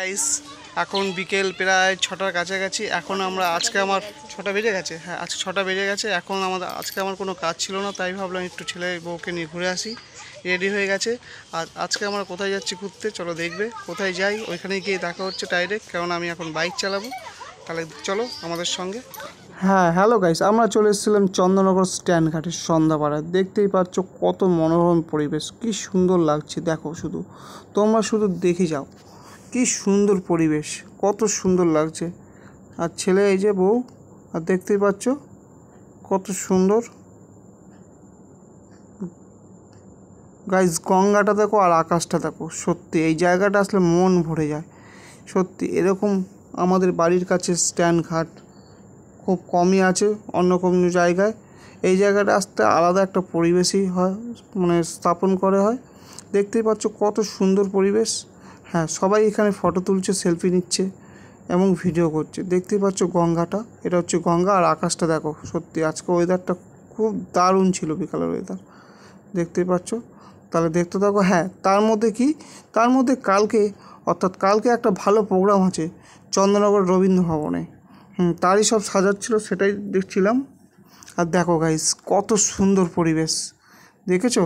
Guys এখন বিকেল প্রায় 6টার কাছাকাছি। এখন আমরা আজকে আমার 6টা বেজে গেছে, হ্যাঁ আজকে 6টা বেজে গেছে। এখন আজকে আমার কোনো কাজ ছিল না, তাই ভাবলাম একটু ছেলে বউকে নিয়ে ঘুরে আসি। রেডি হয়ে গেছে। আর আজকে আমরা কোথায় যাচ্ছি ঘুরতে, চলো দেখবে। কোথায় যাই ওইখানে গিয়ে দেখা হচ্ছে ডাইরেক্ট, কারণ আমি এখন বাইক চালাবো। তাহলে চলো আমাদের সঙ্গে। হ্যাঁ হ্যালো গাইস, আমরা চলে এসেছিলাম চন্দননগর স্ট্যান্ড ঘাটের সন্ধ্যাপাড়ায়। দেখতেই পাচ্ছ কত মনোরম পরিবেশ, কি সুন্দর লাগছে। দেখো শুধু, তোমরা শুধু দেখে যাও কি সুন্দর পরিবেশ, কত সুন্দর লাগছে। আর ছেলে এই যে বউ, আর দেখতেই পাচ্ছ কত সুন্দর। গাইস গঙ্গাটা দেখো আর আকাশটা দেখো, সত্যি এই জায়গাটা আসলে মন ভরে যায়। সত্যি এরকম আমাদের বাড়ির কাছে স্ট্যান্ড ঘাট খুব কমই আছে অন্য কোনো জায়গায়। এই জায়গাটা আসতে আলাদা একটা পরিবেশই হয়, মানে স্থাপন করে হয়। দেখতেই পাচ্ছ কত সুন্দর পরিবেশ। হ্যাঁ, সবাই এখানে ফটো তুলছে, সেলফি নিচ্ছে এবং ভিডিও করছে। দেখতেই পাচ্ছ গঙ্গাটা, এটা হচ্ছে গঙ্গা। আর আকাশটা দেখো, সত্যি আজকে ওয়েদারটা খুব দারুণ ছিল, বিকালের ওয়েদার দেখতেই পাচ্ছ। তাহলে দেখতে থাকো। হ্যাঁ, তার মধ্যে কি, তার মধ্যে কালকে অর্থাৎ কালকে একটা ভালো প্রোগ্রাম আছে চন্দননগর রবীন্দ্র ভবনে। তারই সব সাজাচ্ছিল, সেটাই দেখছিলাম। আর দেখো গাইস কত সুন্দর পরিবেশ, দেখেছো?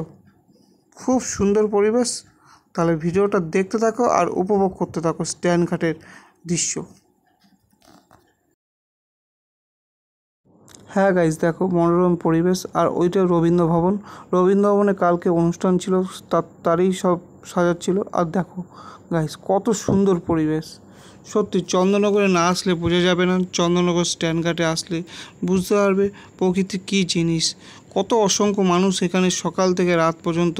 খুব সুন্দর পরিবেশ। তাহলে ভিডিওটা দেখতে থাকো আর উপভোগ করতে থাকো স্ট্যান্ড ঘাটের দৃশ্য। হ্যাঁ গাইস দেখো মনোরম পরিবেশ। আর ওইটা রবীন্দ্র ভবন। রবীন্দ্র ভবনে কালকে অনুষ্ঠান ছিল, তারই সব সাজাচ্ছিল। আর দেখো গাইস কত সুন্দর পরিবেশ। সত্যি চন্দননগরে না আসলে বোঝা যাবে না, চন্দননগর স্ট্যান্ড ঘাটে আসলে বুঝতে পারবে প্রকৃতি কী জিনিস। কত অসংখ্য মানুষ এখানে সকাল থেকে রাত পর্যন্ত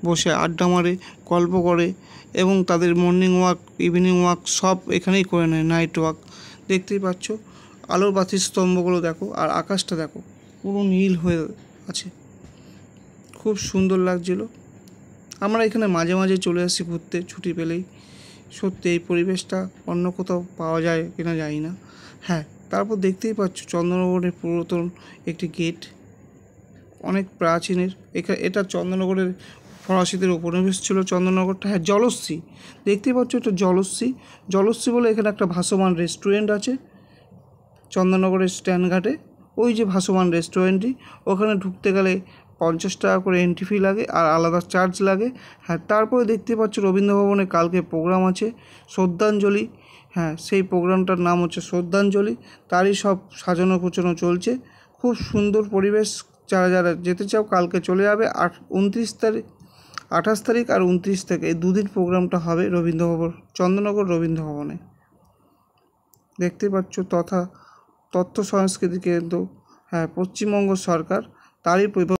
বসে আড্ডা মারে, গল্প করে এবং তাদের মর্নিং ওয়াক, ইভিনিং ওয়াক সব এখানেই করে নেয়, নাইট ওয়াক। দেখতেই পাচ্ছ আলোর বাতির স্তম্ভগুলো দেখো, আর আকাশটা দেখো পুরো নীল হয়ে আছে, খুব সুন্দর লাগছিল। আমরা এখানে মাঝে মাঝে চলে আসি ঘুরতে ছুটি পেলেই। সত্যি এই পরিবেশটা অন্য কোথাও পাওয়া যায় কিনা জানি না। হ্যাঁ, তারপর দেখতেই পাচ্ছ চন্দননগরের পুরাতন একটি গেট, অনেক প্রাচীনের। এটা চন্দননগরের ফরাসিদের উপনিবেশ ছিল চন্দননগরটা। হ্যাঁ, জলশ্রী দেখতেই পাচ্ছ, এটা জলশ্রী। জলশ্রী বলে এখানে একটা ভাসমান রেস্টুরেন্ট আছে চন্দননগরের স্ট্যান্ড ঘাটে। ওই যে ভাসমান রেস্টুরেন্টটি, ওখানে ঢুকতে গেলে 50 টাকা করে এন্ট্রি ফি লাগে আর আলাদা চার্জ লাগে। হ্যাঁ, তারপরে দেখতে পাচ্ছ রবীন্দ্র ভবনে কালকে প্রোগ্রাম আছে শ্রদ্ধাঞ্জলি। হ্যাঁ, সেই প্রোগ্রামটার নাম হচ্ছে শ্রদ্ধাঞ্জলি। তারই সব সাজানো গোছানো চলছে, খুব সুন্দর পরিবেশ। যারা যারা যেতে চাও কালকে চলে যাবে। 29 তারিখ, 28 তারিখ আর 29 তারিখ এই দুদিন প্রোগ্রামটা হবে চন্দননগর রবীন্দ্র ভবনে। দেখতে পাচ্ছ তথা তথ্য সংস্কৃতি কেন্দ্র, হ্যাঁ পশ্চিমবঙ্গ সরকার, তারই